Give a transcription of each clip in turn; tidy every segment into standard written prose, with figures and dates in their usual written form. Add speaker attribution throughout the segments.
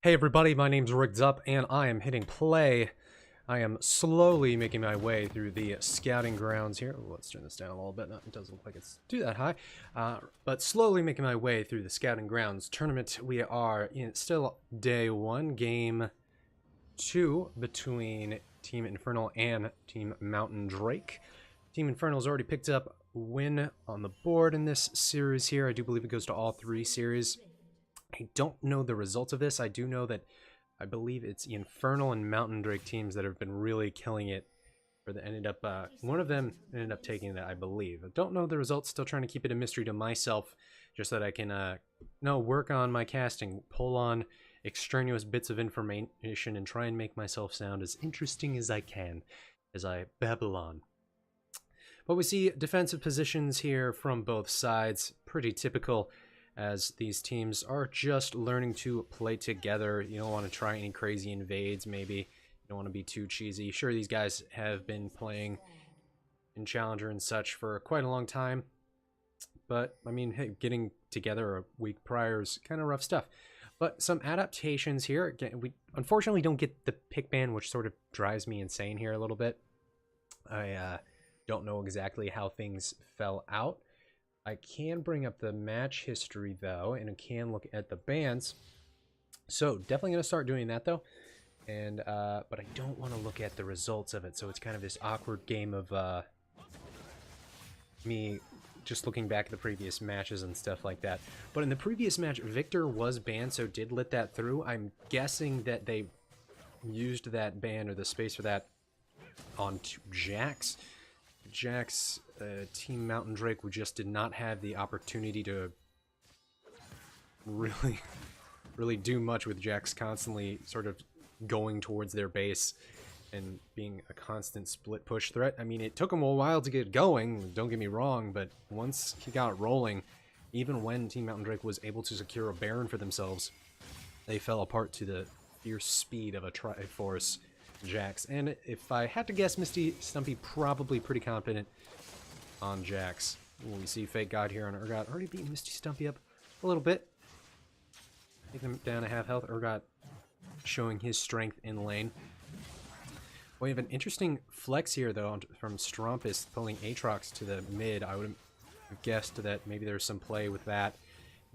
Speaker 1: Hey everybody, my name's Rigged Up and I am hitting play. I am slowly making my way through the scouting grounds here. Ooh, let's turn this down a little bit. No, it doesn't look like it's too that high. But slowly making my way through the scouting grounds tournament. We are in still day one, game 2 between Team Infernal and Team Mountain Drake. Team Infernal's already picked up a win on the board in this series here. I do believe it goes to all 3 series. I don't know the results of this. I do know that I believe it's the Infernal and Mountain Drake teams that have been really killing it. Or that ended up, one of them ended up taking that, I believe. I don't know the results. Still trying to keep it a mystery to myself, just so that I can, work on my casting, pull on extraneous bits of information, and try and make myself sound as interesting as I can as I babble on. But we see defensive positions here from both sides, pretty typical, as these teams are just learning to play together. You don't want to try any crazy invades, maybe. You don't want to be too cheesy. Sure, these guys have been playing in Challenger and such for quite a long time, but, I mean, hey, getting together a week prior is kind of rough stuff. But some adaptations here. Again, we unfortunately don't get the pick ban, which sort of drives me insane here a little bit. I don't know exactly how things fell out. I can bring up the match history, though, and I can look at the bans. So, definitely going to start doing that, though. And, but I don't want to look at the results of it, so it's kind of this awkward game of, me just looking back at the previous matches and stuff like that. But in the previous match, Victor was banned, so did let that through. I'm guessing that they used that ban, or the space for that, on Jax. Jax, Team Mountain Drake, we just did not have the opportunity to really do much with Jax constantly sort of going towards their base and being a constant split push threat. I mean, it took him a while to get going, don't get me wrong, but once he got rolling, even when Team Mountain Drake was able to secure a Baron for themselves, they fell apart to the fierce speed of a Triforce Jax. And if I had to guess, Misty Stumpy probably pretty confident on Jax. We see Fake God here on Urgot already beating Misty Stumpy up a little bit. Taking him down to half health. Urgot showing his strength in lane. We have an interesting flex here, though, from Strumpus pulling Aatrox to the mid. I would have guessed that maybe there's some play with that.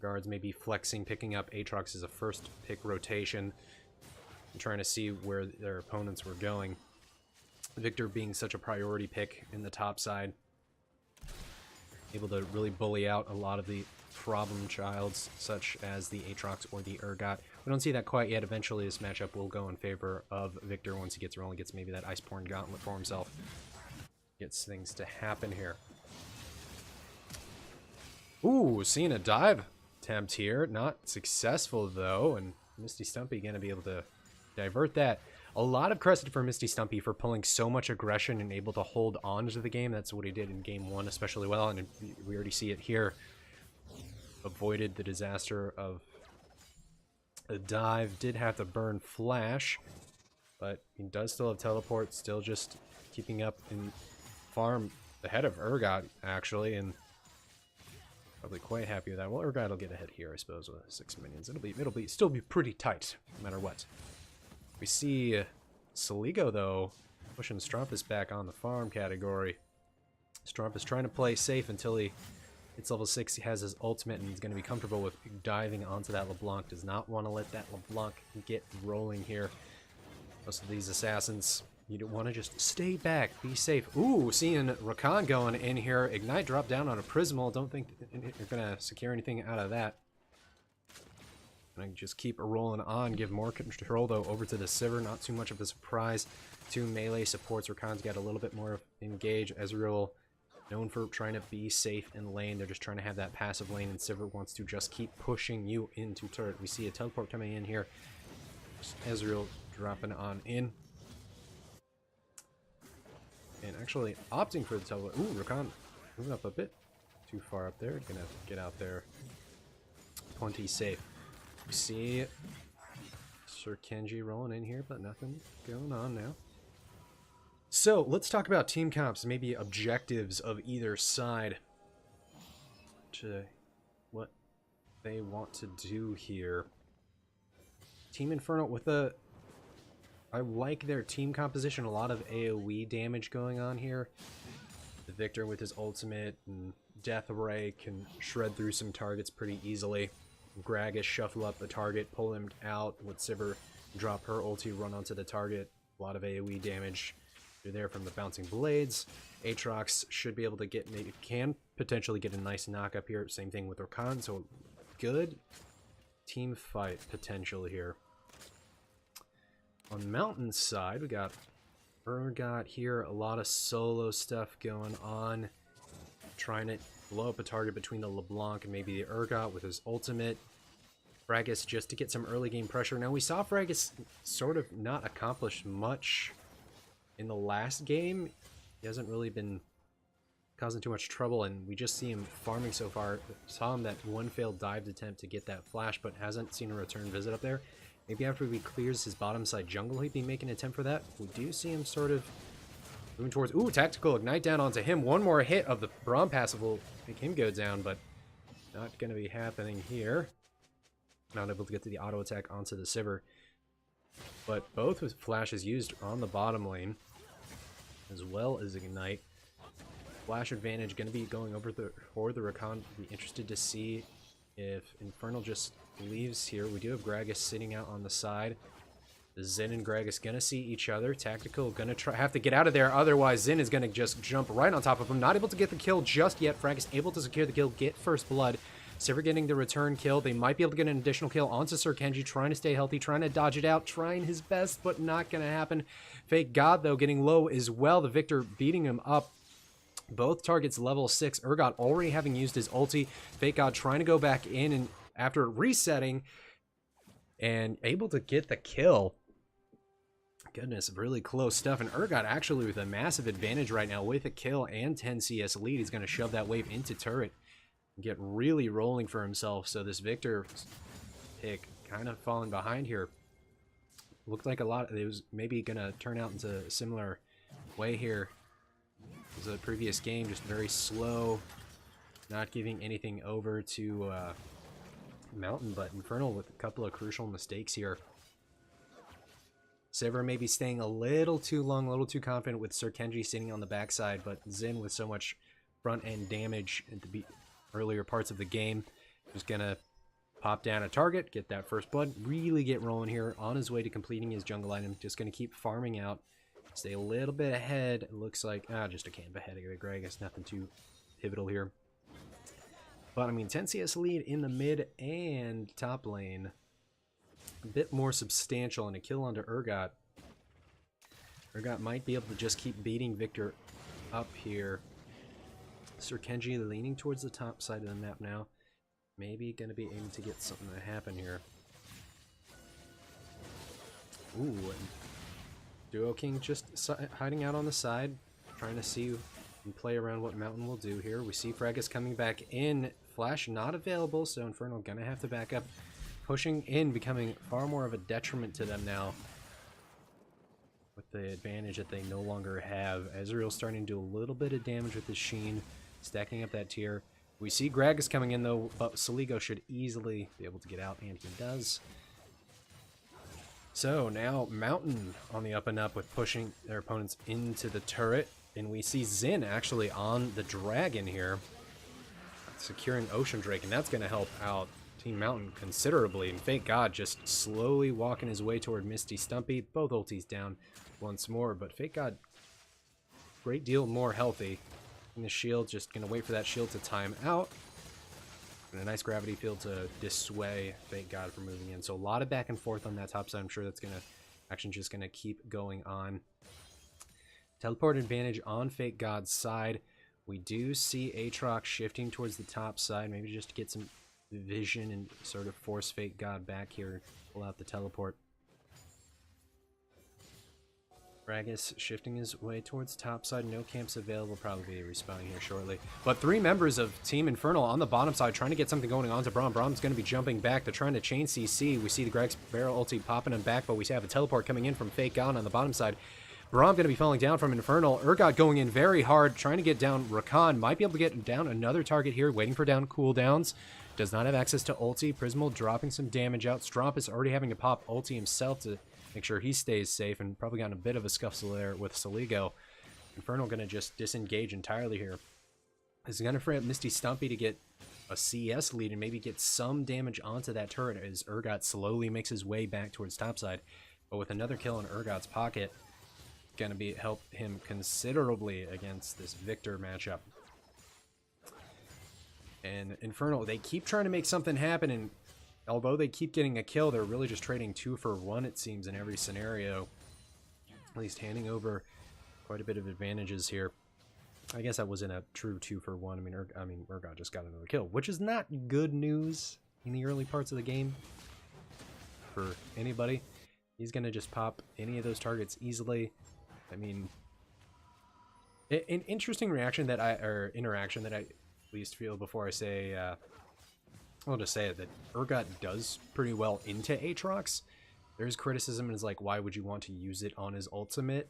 Speaker 1: Guards maybe flexing, picking up Aatrox as a first pick rotation, and trying to see where their opponents were going. Victor being such a priority pick in the top side, able to really bully out a lot of the problem childs, such as the Aatrox or the Urgot. We don't see that quite yet. Eventually this matchup will go in favor of Victor once he gets rolling, gets maybe that Iceborne Gauntlet for himself. Gets things to happen here. Ooh, seeing a dive attempt here. Not successful, though, and Misty Stumpy going to be able to divert that. A lot of credit for Misty Stumpy for pulling so much aggression and able to hold on to the game. That's what he did in game 1 especially well, and we already see it here. Avoided the disaster of a dive. Did have to burn Flash, but he does still have teleport, still just keeping up in farm ahead of Urgot, actually, and probably quite happy with that. Well, Urgot will get ahead here, I suppose, with 6 minions. It'll still be pretty tight, no matter what. We see Saligo, though, pushing Strumpus back on the farm category. Strumpus trying to play safe until he hits level 6. He has his ultimate, and he's going to be comfortable with diving onto that LeBlanc. Does not want to let that LeBlanc get rolling here. Most of these assassins, you don't want to just stay back, be safe. Ooh, seeing Rakan going in here. Ignite drop down on a Prismal. Don't think you're going to secure anything out of that. And just keep rolling on, give more control, though, over to the Sivir. Not too much of a surprise. 2 melee supports. Rakan's got a little bit more engage. Ezreal, known for trying to be safe in lane. They're just trying to have that passive lane, and Sivir wants to just keep pushing you into turret. We see a teleport coming in here. Just Ezreal dropping on in. And actually opting for the teleport. Ooh, Rakan moving up a bit too far up there. Gonna get out there. Plenty safe. We see Sir Kenji rolling in here, but nothing going on now. So, let's talk about team comps, maybe objectives of either side. To what they want to do here. Team Infernal with a... I like their team composition. A lot of AoE damage going on here. The Victor with his ultimate and Death Ray can shred through some targets pretty easily. Gragas shuffle up a target, pull him out. With Sivir drop her ulti, run onto the target. A lot of AoE damage. You're there from the bouncing blades. Aatrox should be able to get, maybe can potentially get a nice knock up here. Same thing with Rakan, so good team fight potential here. On Mountain side, we got Urgot here. A lot of solo stuff going on. Trying to blow up a target between the LeBlanc and maybe the Urgot with his ultimate. Fragus just to get some early game pressure. Now we saw Fragus sort of not accomplish much in the last game. He hasn't really been causing too much trouble, and we just see him farming so far. Saw him that one failed dived attempt to get that flash, but hasn't seen a return visit up there. Maybe after he clears his bottom side jungle, he'd be making an attempt for that. We do see him sort of moving towards... Ooh, tactical ignite down onto him. One more hit of the Braum passive will make him go down, but not going to be happening here. Not able to get to the auto attack onto the Sivir. But both with flashes used on the bottom lane, as well as ignite. Flash advantage going to be going over for the Rakan. Be interested to see if Infernal just leaves here. We do have Gragas sitting out on the side. Zen and Gragas going to see each other. Tactical going to have to get out of there. Otherwise, Zen is going to just jump right on top of him. Not able to get the kill just yet. Fragus able to secure the kill, get first blood. Sivir getting the return kill. They might be able to get an additional kill onto Sir Kenji, trying to stay healthy, trying to dodge it out, trying his best, but not going to happen. Fake God, though, getting low as well. The Victor beating him up. Both targets level 6. Urgot already having used his ulti. Fake God trying to go back in and after resetting and able to get the kill. Goodness, really close stuff. And Urgot actually with a massive advantage right now with a kill and 10 CS lead. He's going to shove that wave into turret. Get really rolling for himself. So this Victor pick kind of falling behind here. Looked like a lot. It was maybe going to turn out into a similar way here as the previous game. Just very slow. Not giving anything over to Mountain. But Infernal with a couple of crucial mistakes here. Sivir maybe staying a little too long, a little too confident with Sir Kenji sitting on the backside. But Zen with so much front end damage at the earlier parts of the game, just gonna pop down a target, get that first blood, really get rolling here on his way to completing his jungle item. Just gonna keep farming out, stay a little bit ahead. It looks like just a camp ahead of the Gragas, nothing too pivotal here. But I mean, 10 CS lead in the mid and top lane, a bit more substantial, and a kill onto Urgot. Urgot might be able to just keep beating Victor up here. Sir Kenji leaning towards the top side of the map now. Maybe going to be able to get something to happen here. Ooh, and Duo King just hiding out on the side, trying to see and play around what Mountain will do here. We see Fragus coming back in. Flash not available, so Infernal going to have to back up. Pushing in, becoming far more of a detriment to them now, with the advantage that they no longer have. Ezreal starting to do a little bit of damage with his Sheen, stacking up that tier. We see Gragas coming in though, but Saligo should easily be able to get out, and he does. So now Mountain on the up and up with pushing their opponents into the turret, and we see Xin actually on the dragon here, securing Ocean Drake, and that's going to help out Team Mountain considerably. And Fake God just slowly walking his way toward Misty Stumpy. Both ultis down once more, but Fake God great deal more healthy. And the shield, just going to wait for that shield to time out. And a nice gravity field to dissuade Fake God from moving in. So a lot of back and forth on that top side. I'm sure that's going to action just going to keep going on. Teleport advantage on Fake God's side. We do see Aatrox shifting towards the top side, maybe just to get some vision and sort of force Fake God back here, pull out the teleport. Gragas shifting his way towards top side. No camps available, probably respawning here shortly. But 3 members of Team Infernal on the bottom side trying to get something going on to Braum. Braum's going to be jumping back. They're trying to chain CC. We see the Greg's barrel ulti popping him back, but we have a teleport coming in from Fake God on the bottom side. Braum going to be falling down from Infernal. Urgot going in very hard, trying to get down Rakan. Might be able to get down another target here, waiting for down cooldowns. does not have access to ulti. Prismal dropping some damage out. Stromp is already having to pop ulti himself to make sure he stays safe, and probably gotten a bit of a scuffle there with Soligo. Infernal going to just disengage entirely here. Is going to free up Misty Stumpy to get a CS lead and maybe get some damage onto that turret as Urgot slowly makes his way back towards topside. But with another kill in Urgot's pocket, going to help him considerably against this Victor matchup. And Infernal, they keep trying to make something happen, and although they keep getting a kill, they're really just trading 2 for 1, it seems, in every scenario. At least handing over quite a bit of advantages here. I guess that wasn't a true 2 for 1. I mean, Urgot just got another kill, which is not good news in the early parts of the game for anybody. He's going to just pop any of those targets easily. I mean, an interesting reaction that interaction that I at least feel before I say, I'll just say it, that Urgot does pretty well into Aatrox. There's criticism, and it's like, why would you want to use it on his ultimate?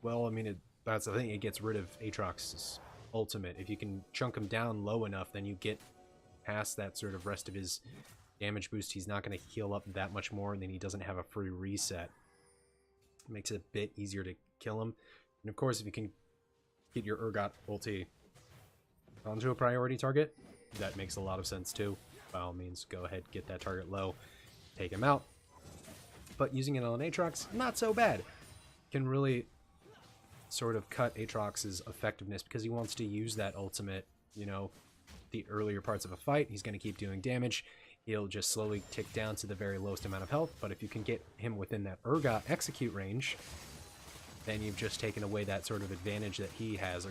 Speaker 1: Well, I mean, that's the thing, it gets rid of Aatrox's ultimate. If you can chunk him down low enough, then you get past that sort of rest of his damage boost. He's not going to heal up that much more, and then he doesn't have a free reset. It makes it a bit easier to kill him. And of course, if you can get your Urgot ulti onto a priority target, that makes a lot of sense too. By all means, go ahead, get that target low, take him out. But using it on Aatrox, not so bad. Can really sort of cut Aatrox's effectiveness because he wants to use that ultimate, you know, the earlier parts of a fight. He's going to keep doing damage. He'll just slowly tick down to the very lowest amount of health, but if you can get him within that Urgot execute range, then you've just taken away that sort of advantage that he has,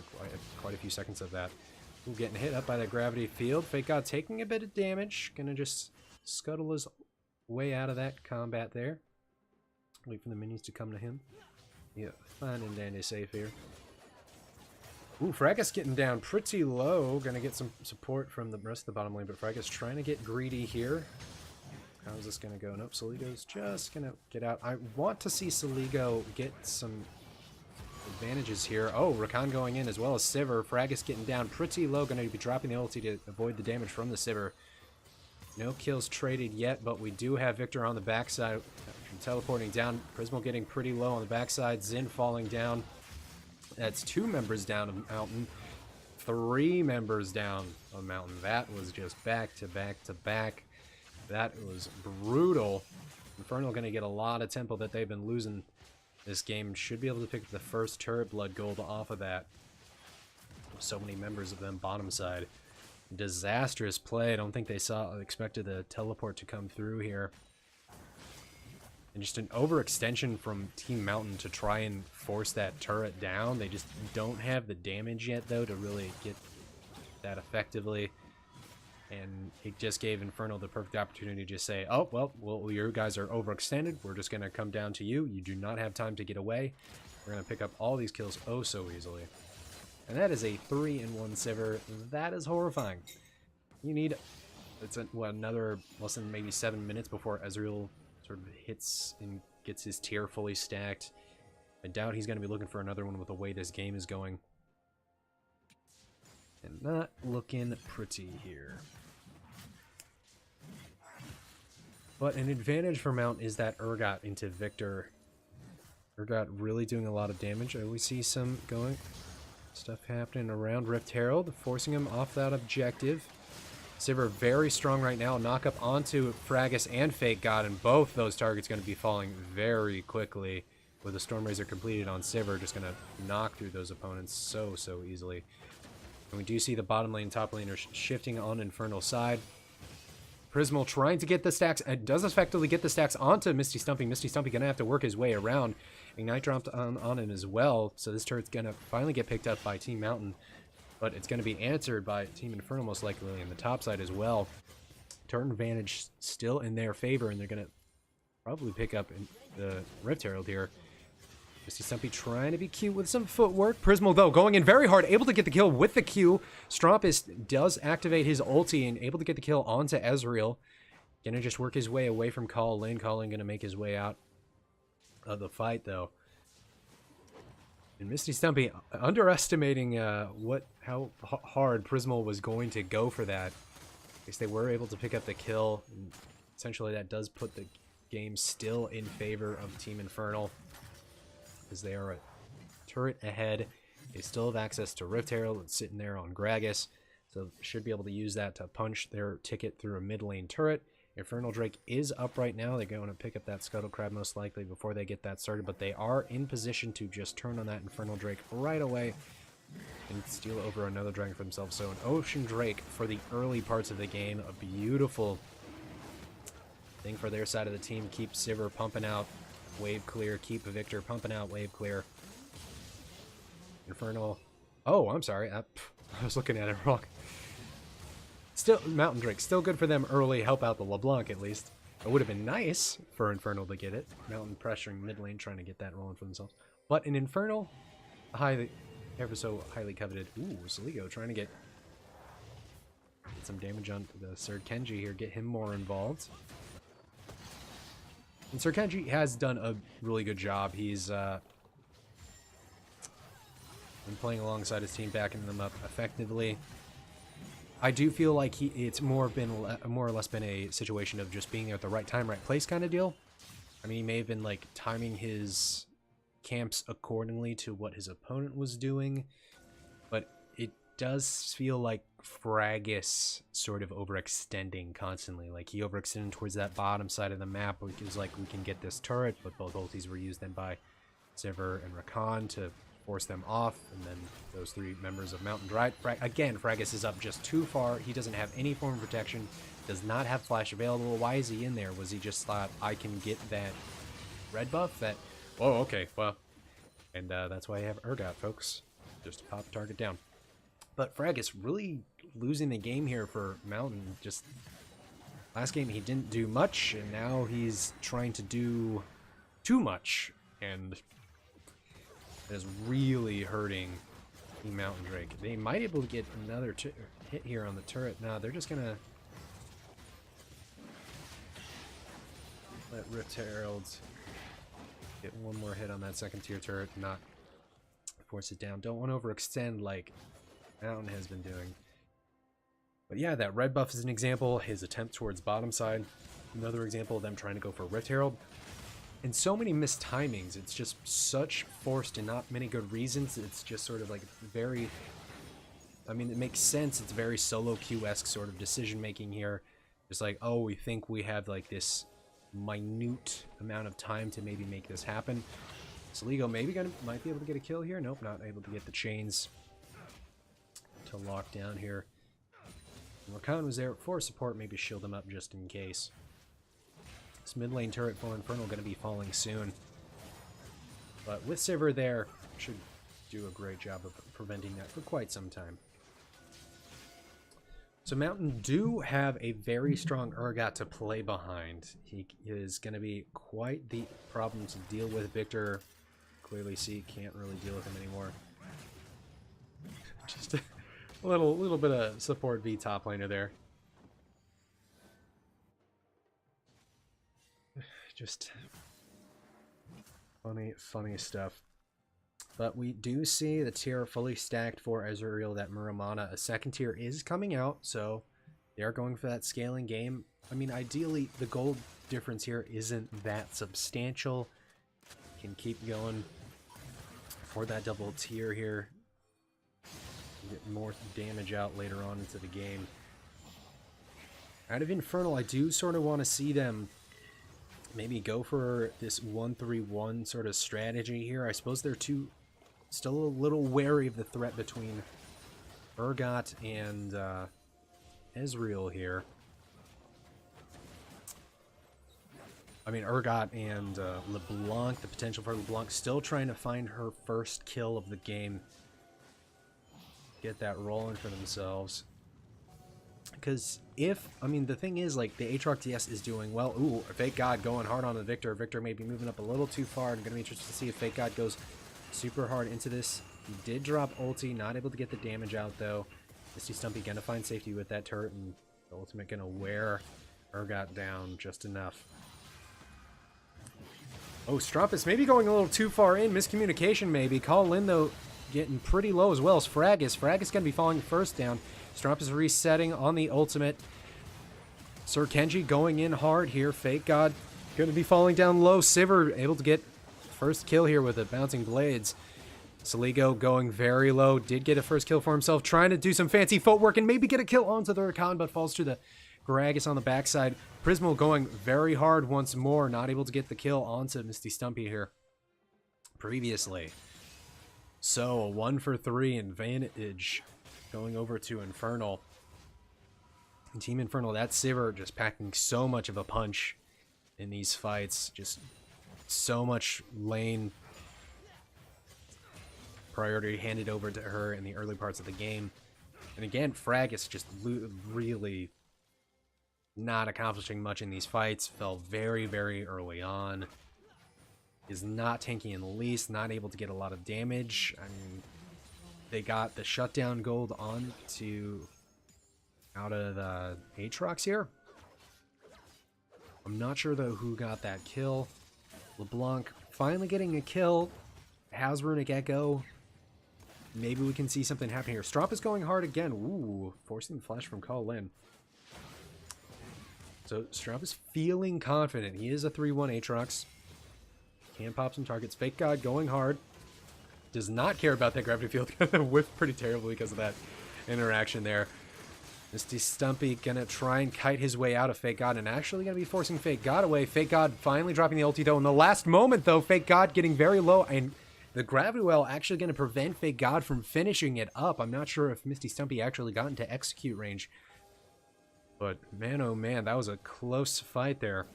Speaker 1: quite a few seconds of that. Ooh, getting hit up by that gravity field. Fake God taking a bit of damage. Gonna just scuttle his way out of that combat there. Wait for the minions to come to him. Yeah, fine and dandy safe here. Ooh, Fracas getting down pretty low. Gonna get some support from the rest of the bottom lane, but Fracas trying to get greedy here. How's this gonna go? Nope, Soligo's just gonna get out. I want to see Soligo get some advantages here. Oh, Rakan going in as well as Sivir. Fracas getting down pretty low. Gonna be dropping the ulti to avoid the damage from the Sivir. No kills traded yet, but we do have Victor on the backside. Teleporting down. Prismal getting pretty low on the backside. Xin falling down. That's 2 members down of Mountain. 3 members down on Mountain. That was just back to back to back. That was brutal. Infernal going to get a lot of tempo that they've been losing this game. Should be able to pick up the first turret blood gold off of that. So many members of them bottom side. Disastrous play. I don't think they expected the teleport to come through here. And just an overextension from Team Mountain to try and force that turret down. They just don't have the damage yet, though, to really get that effectively. And it just gave Infernal the perfect opportunity to just say, oh, well, your guys are overextended. We're just going to come down to you. You do not have time to get away. We're going to pick up all these kills oh so easily. And that is a 3-in-1 Sivir. That is horrifying. You need, another less than maybe 7 minutes before Ezreal sort of hits and gets his tier fully stacked. I doubt he's going to be looking for another one with the way this game is going. And not looking pretty here. But an advantage for Mount is that Urgot into Victor. Urgot really doing a lot of damage. We see some stuff happening around Rift Herald, forcing him off that objective. Sivir very strong right now. Knock up onto Fracas and Fake God, and both those targets going to be falling very quickly. With the Storm Razor completed on Sivir, just going to knock through those opponents so easily. And we do see the bottom lane, top laner shifting on Infernal side. Prismal trying to get the stacks, and does effectively get the stacks onto Misty Stumpy. Misty Stumpy going to have to work his way around. Ignite dropped on him as well, so this turret's going to finally get picked up by Team Mountain. But it's going to be answered by Team Infernal most likely in the top side as well. Turn advantage still in their favor, and they're going to probably pick up the Rift Herald here. Misty Stumpy trying to be cute with some footwork. Prismal, though, going in very hard, able to get the kill with the Q. Strompus does activate his ulti and able to get the kill onto Ezreal. Gonna just work his way away from Colin. Colin gonna make his way out of the fight, though. And Misty Stumpy underestimating how hard Prismal was going to go for that. At least they were able to pick up the kill. And essentially, that does put the game still in favor of Team Infernal, because they are a turret ahead. They still have access to Rift Herald that's sitting there on Gragas, so should be able to use that to punch their ticket through a mid lane turret. Infernal Drake is up right now. They're going to pick up that Scuttle Crab most likely before they get that started, but they are in position to just turn on that Infernal Drake right away and steal over another dragon for themselves. So an Ocean Drake for the early parts of the game, a beautiful thing for their side of the team. Keep Sivir pumping out, wave clear. Keep Victor pumping out, wave clear. Infernal. Oh, I'm sorry. I was looking at it wrong. Still, Mountain Drake, still good for them early. Help out the LeBlanc at least. It would have been nice for Infernal to get it. Mountain pressuring mid lane, trying to get that rolling for themselves. But in Infernal, ever so highly coveted. Ooh, Saligo trying to get some damage on the Sir Kenji here, get him more involved. And Sir Kenji has done a really good job. He's been playing alongside his team, backing them up effectively. I do feel like it's more or less been a situation of just being there at the right time, right place kind of deal. I mean, he may have been like timing his camps accordingly to what his opponent was doing, but it does feel like Fragus sort of overextending constantly. Like he overextended towards that bottom side of the map, which is like, we can get this turret, but both ultis were used then by Sivir and Rakan to force them off, and then those three members of Mountain Drake. Again, Fragus is up just too far. He doesn't have any form of protection, does not have flash available. Why is he in there? Was he just thought, I can get that red buff? That, oh, okay, well, and that's why I have Urgot, folks, just to pop target down. But Fragus really losing the game here for Mountain. Just last game he didn't do much, and now he's trying to do too much, and that is really hurting the Mountain Drake. They might be able to get another hit here on the turret. No, they're just gonna let Rift Herald get one more hit on that second tier turret, not force it down. Don't want to overextend like Mountain has been doing. But yeah, that red buff is an example. His attempt towards bottom side, another example of them trying to go for Rift Herald. And so many missed timings. It's just such forced and not many good reasons. It's just sort of like very, I mean, it makes sense. It's very solo queue-esque sort of decision making here. Just like, oh, we think we have like this minute amount of time to maybe make this happen. Saligo might be able to get a kill here. Nope, not able to get the chains to lock down here. And Rakan was there for support, maybe shield him up just in case. This mid lane turret for Infernal going to be falling soon. But with Sivir there, should do a great job of preventing that for quite some time. So Mountain do have a very strong Urgot to play behind. He is going to be quite the problem to deal with. Victor, clearly see, can't really deal with him anymore. Just a little bit of support V top laner there. Just funny stuff. But we do see the tier fully stacked for Ezreal, that Muramana. A second tier is coming out, so they are going for that scaling game. I mean, ideally, the gold difference here isn't that substantial. Can keep going for that double tier here. Get more damage out later on into the game. Out of Infernal, I do sort of want to see them maybe go for this 1-3-1 sort of strategy here. I suppose they're still a little wary of the threat between Urgot and Ezreal here. I mean, Urgot and LeBlanc, the potential for LeBlanc, still trying to find her first kill of the game. Get that rolling for themselves. Because I mean, the thing is, like, the Aatrox DS is doing well. Ooh, Fake God going hard on the Victor. Victor may be moving up a little too far. I'm going to be interested to see if Fake God goes super hard into this. He did drop ulti, not able to get the damage out, though. Misty Stumpy going to find safety with that turret, and the ultimate going to wear Urgot down just enough. Oh, Strumpus maybe going a little too far in. Miscommunication, maybe. Call Lin, though, getting pretty low as well as Fragus. Fragus going to be falling first down. Strumpus resetting on the ultimate. Sir Kenji going in hard here. Fake God going to be falling down low. Sivir able to get first kill here with the bouncing blades. Saligo going very low. Did get a first kill for himself. Trying to do some fancy footwork and maybe get a kill onto the Rakan, but falls to the Gragas on the backside. Prismal going very hard once more. Not able to get the kill onto Misty Stumpy here previously. So a 1 for 3 advantage going over to Infernal. Team Infernal, that Sivir just packing so much of a punch in these fights. Just so much lane priority handed over to her in the early parts of the game. And again, Frag is just really not accomplishing much in these fights. Fell very, very early on. Is not tanking in the least. Not able to get a lot of damage. I mean, they got the shutdown gold on to out of the Aatrox here. I'm not sure though who got that kill. LeBlanc finally getting a kill. Has Runic Echo. Maybe we can see something happen here. Strop is going hard again. Ooh, forcing the flash from Colin. So Strop is feeling confident. He is a 3-1 Aatrox. Can pop some targets. Fake God going hard. Does not care about that gravity field. Gonna whiff pretty terribly because of that interaction there. Misty Stumpy gonna try and kite his way out of Fake God and actually gonna be forcing Fake God away. Fake God finally dropping the ulti though. In the last moment though, Fake God getting very low and the gravity well actually gonna prevent Fake God from finishing it up. I'm not sure if Misty Stumpy actually got into execute range. But man, oh man, that was a close fight there.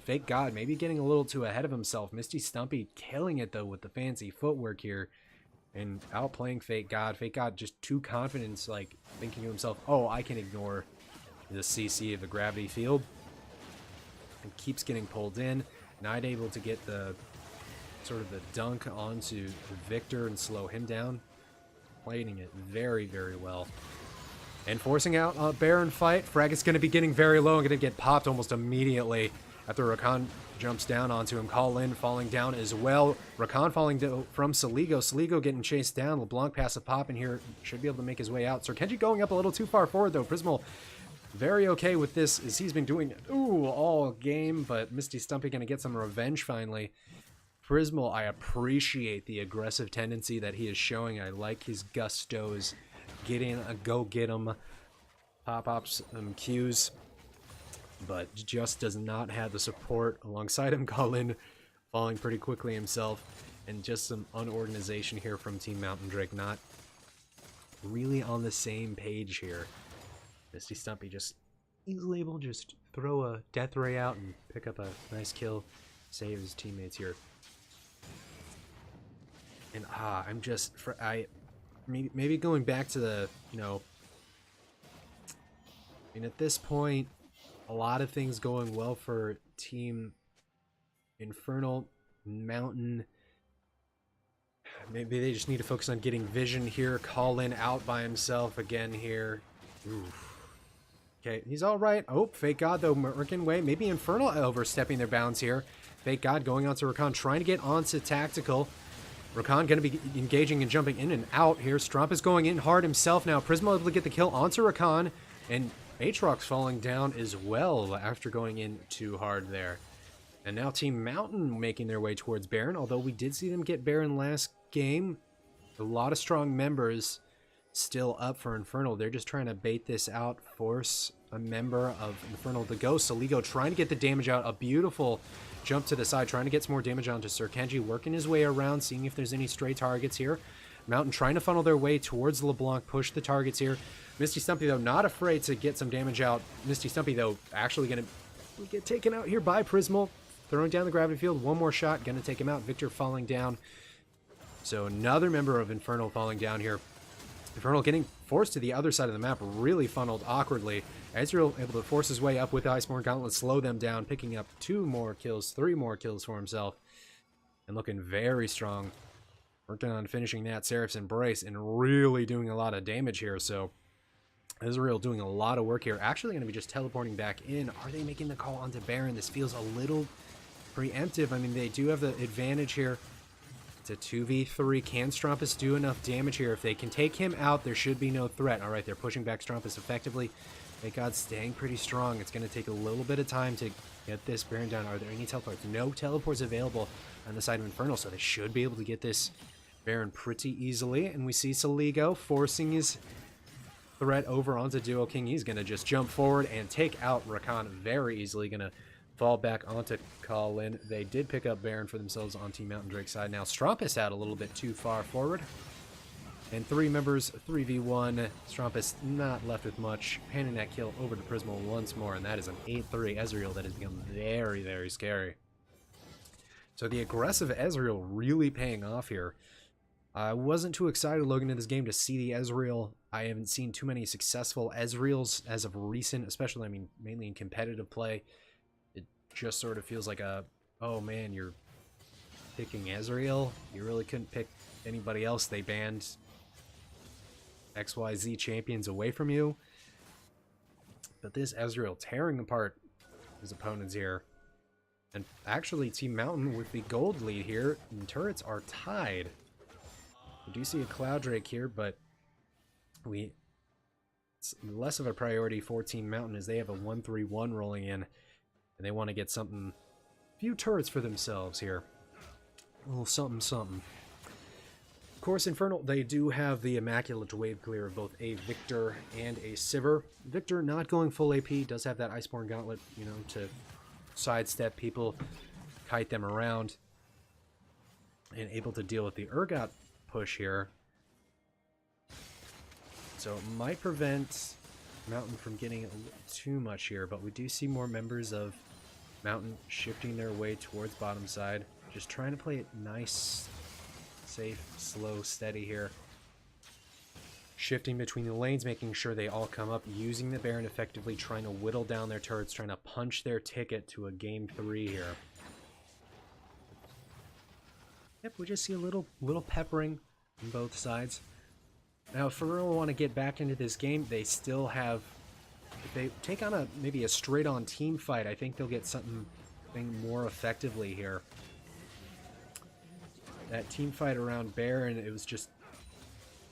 Speaker 1: Fake God maybe getting a little too ahead of himself. Misty Stumpy killing it though with the fancy footwork here. And outplaying Fake God. Fake God just too confident, like thinking to himself, oh, I can ignore the CC of the gravity field. And keeps getting pulled in. Not able to get the sort of the dunk onto Victor and slow him down. Playing it very, very well. And forcing out a Baron fight. Frag is going to be getting very low and going to get popped almost immediately after Rakan jumps down onto him. Colin falling down as well. Rakan falling from Saligo. Saligo getting chased down. LeBlanc passive pop in here. Should be able to make his way out. Sir Kenji going up a little too far forward though. Prismal very okay with this as he's been doing all game. But Misty Stumpy going to get some revenge finally. Prismal, I appreciate the aggressive tendency that he is showing. I like his gustos. Get in, go get him. Pop-ups, Qs. But just does not have the support alongside him. Colin falling pretty quickly himself. And just some unorganization here from Team Mountain Drake. Not really on the same page here. Misty Stumpy just easily able to just throw a death ray out and pick up a nice kill. Save his teammates here. And I'm just... Maybe going back to the, you know... I mean, at this point... A lot of things going well for Team Infernal, Mountain. Maybe they just need to focus on getting vision here. Colin out by himself again here. Oof. Okay, he's all right. Oh, Fake God, though, working way. Maybe Infernal overstepping their bounds here. Fake God going on to Rakan, trying to get onto Tactical. Rakan going to be engaging and jumping in and out here. Stromp is going in hard himself now. Prismo able to get the kill onto Rakan. And Aatrox falling down as well after going in too hard there. And now Team Mountain making their way towards Baron, although we did see them get Baron last game. A lot of strong members still up for Infernal. They're just trying to bait this out, force a member of Infernal to go. Saligo trying to get the damage out. A beautiful jump to the side, trying to get some more damage onto Sir Kenji, working his way around, seeing if there's any stray targets here. Mountain trying to funnel their way towards LeBlanc, push the targets here. Misty Stumpy, though, not afraid to get some damage out. Misty Stumpy, though, actually going to get taken out here by Prismal. Throwing down the gravity field. One more shot, going to take him out. Victor falling down. So another member of Infernal falling down here. Infernal getting forced to the other side of the map, really funneled awkwardly. Ezreal able to force his way up with Iceborne Gauntlet, slow them down, picking up 2 more kills, 3 more kills for himself. And looking very strong. Working on finishing that Seraph's Embrace and really doing a lot of damage here, so... Ezreal doing a lot of work here. Actually going to be just teleporting back in. Are they making the call onto Baron? This feels a little preemptive. I mean, they do have the advantage here. It's a 2v3. Can Strumpus do enough damage here? If they can take him out, there should be no threat. All right, they're pushing back Strumpus effectively. Thank God, staying pretty strong. It's going to take a little bit of time to get this Baron down. Are there any teleports? No teleports available on the side of Infernal, so they should be able to get this Baron pretty easily. And we see Saligo forcing his threat over onto Duo King. He's going to just jump forward and take out Rakan very easily. Going to fall back onto Colin. They did pick up Baron for themselves on Team Mountain Drake's side. Now, Strumpus out a little bit too far forward. And 3 members, 3v1. Strumpus not left with much. Panning that kill over to Prismal once more, and that is an 8-3 Ezreal that has become very, very scary. So the aggressive Ezreal really paying off here. I wasn't too excited looking at this game to see the Ezreal. I haven't seen too many successful Ezreals as of recent, especially, I mean, mainly in competitive play. It just sort of feels like a, oh man, you're picking Ezreal? You really couldn't pick anybody else. They banned XYZ champions away from you. But this Ezreal tearing apart his opponents here. And actually, Team Mountain with the gold lead here, and turrets are tied. We do see a Cloud Drake here, but it's less of a priority for Team Mountain as they have a 1-3-1 rolling in, and they want to get something, a few turrets for themselves here. A little something, something. Of course, Infernal, they do have the immaculate wave clear of both a Victor and a Sivir. Victor not going full AP, does have that Iceborne Gauntlet, you know, to sidestep people, kite them around, and able to deal with the Urgot push here. So it might prevent Mountain from getting too much here, but we do see more members of Mountain shifting their way towards bottom side, just trying to play it nice, safe, slow, steady here. Shifting between the lanes, making sure they all come up, using the Baron effectively, trying to whittle down their turrets, trying to punch their ticket to a game 3 here. Yep, we just see a little peppering on both sides. Now, if Infernal want to get back into this game, they still have, if they take on maybe a straight-on team fight, I think they'll get something more effectively here. That team fight around Baron, it was just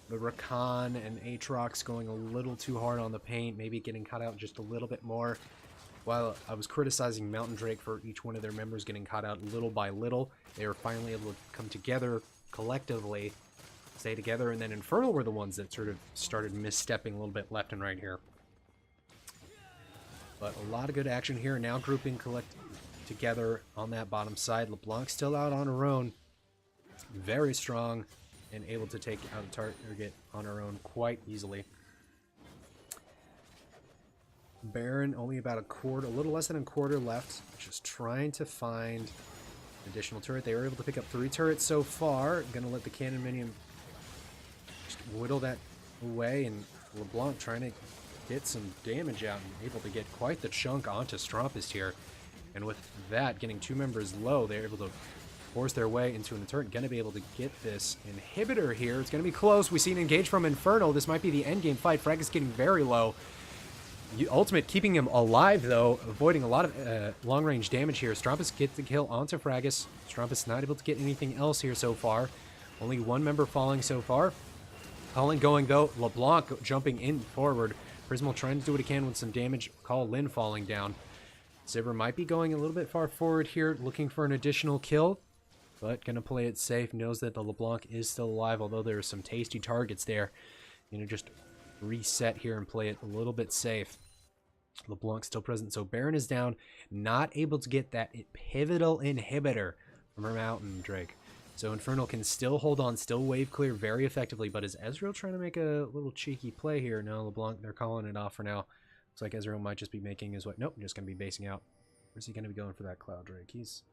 Speaker 1: the Rakan and Aatrox going a little too hard on the paint, maybe getting caught out just a little bit more. While I was criticizing Mountain Drake for each one of their members getting caught out little by little, they were finally able to come together collectively, stay together, and then Infernal were the ones that sort of started misstepping a little bit left and right here. But a lot of good action here, now grouping together on that bottom side. LeBlanc still out on her own, very strong, and able to take out a target on her own quite easily. Baron only about a little less than a quarter left, just trying to find an additional turret. They were able to pick up 3 turrets so far. Gonna let the cannon minion just whittle that away, and LeBlanc trying to get some damage out and able to get quite the chunk onto Strumpus here. And with that, getting 2 members low, they're able to force their way into an turret. Gonna be able to get this inhibitor here. It's gonna be close. We see an engage from Infernal. This might be the endgame fight. Frag is getting very low. Ultimate keeping him alive, though, avoiding a lot of long-range damage here. Strumpus gets the kill onto Fragus. Strumpus not able to get anything else here so far. Only 1 member falling so far. Colin going, though. LeBlanc jumping in forward. Prismal trying to do what he can with some damage. Call Lin falling down. Sivir might be going a little bit far forward here, looking for an additional kill, but going to play it safe. Knows that the LeBlanc is still alive, although there are some tasty targets there. You know, just reset here and play it a little bit safe. LeBlanc still present, so Baron is down, not able to get that pivotal inhibitor from her Mountain Drake. So Infernal can still hold on, still wave clear very effectively, but is Ezreal trying to make a little cheeky play here? No, LeBlanc, they're calling it off for now. Looks like Ezreal might just be making his way. Nope, just going to be basing out. Where's he going to be going for that Cloud Drake? He's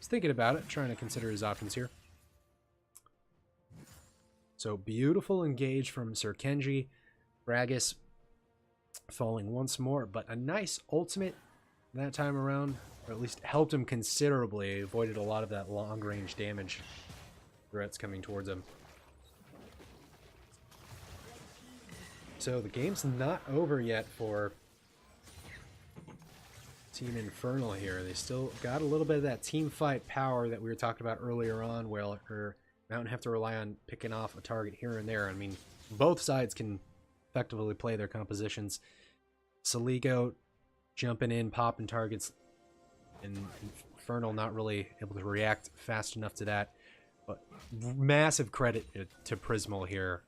Speaker 1: thinking about it, trying to consider his options here. So beautiful engage from Sir Kenji. Gragas falling once more, but a nice ultimate that time around, or at least helped him considerably. Avoided a lot of that long-range damage threats coming towards him. So the game's not over yet for Team Infernal here. They still got a little bit of that team fight power that we were talking about earlier on, where Mountain have to rely on picking off a target here and there. I mean, both sides can effectively play their compositions. Saligo jumping in, popping targets, and Infernal not really able to react fast enough to that. But massive credit to Prismal here.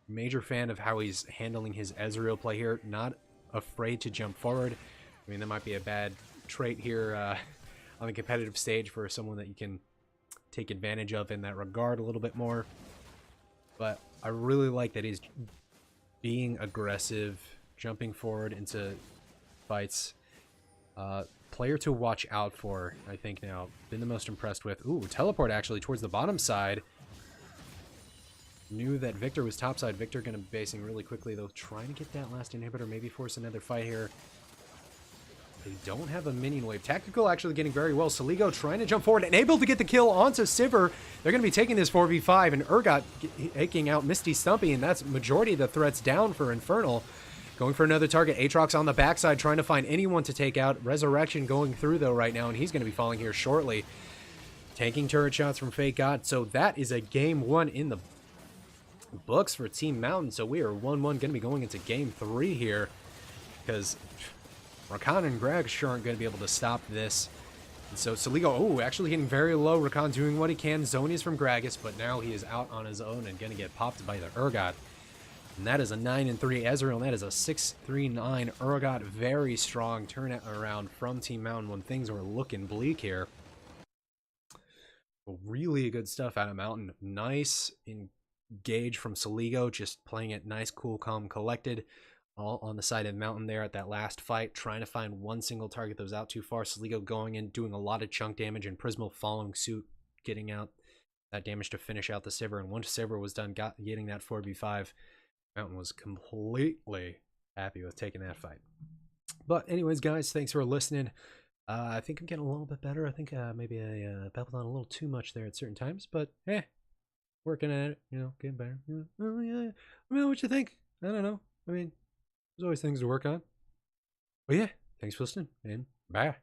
Speaker 1: Major fan of how he's handling his Ezreal play here. Not afraid to jump forward. I mean, that might be a bad trait here on the competitive stage for someone that you can take advantage of in that regard a little bit more. But I really like that he's being aggressive, jumping forward into fights. Player to watch out for, I think now. Been the most impressed with. Ooh, teleport actually towards the bottom side. Knew that Victor was topside. Victor going to be basing really quickly, though. Trying to get that last inhibitor, maybe force another fight here. They don't have a minion wave. Tactical actually getting very well. Saligo trying to jump forward and able to get the kill onto Sivir. They're going to be taking this 4v5, and Urgot taking out Misty Stumpy, and that's majority of the threats down for Infernal. Going for another target. Aatrox on the backside, trying to find anyone to take out. Resurrection going through, though, right now, and he's going to be falling here shortly. Taking turret shots from Fake God. So that is a game 1 in the books for Team Mountain. So we are 1-1, going to be going into game 3 here, because Rakan and Greg sure aren't going to be able to stop this. And so Saligo, oh, actually getting very low. Rakan doing what he can. Zonies from Gragas, but now he is out on his own and going to get popped by the Urgot. And that is a 9-3 Ezreal, and that is a 6-3-9 Urgot. Very strong turnaround from Team Mountain when things were looking bleak here. Really good stuff out of Mountain. Nice engage from Saligo, just playing it nice, cool, calm, collected. All on the side of Mountain there at that last fight, trying to find one single target that was out too far. Saligo going in, doing a lot of chunk damage, and Prismal following suit, getting out that damage to finish out the Sivir. And once Sivir was done getting that 4v5, Mountain was completely happy with taking that fight. But anyways, guys, thanks for listening. I think I'm getting a little bit better. I think maybe I babbled on a little too much there at certain times, but working at it, you know, getting better. Oh yeah, I mean, what you think? I don't know. I mean, there's always things to work on. But yeah, thanks for listening, and bye.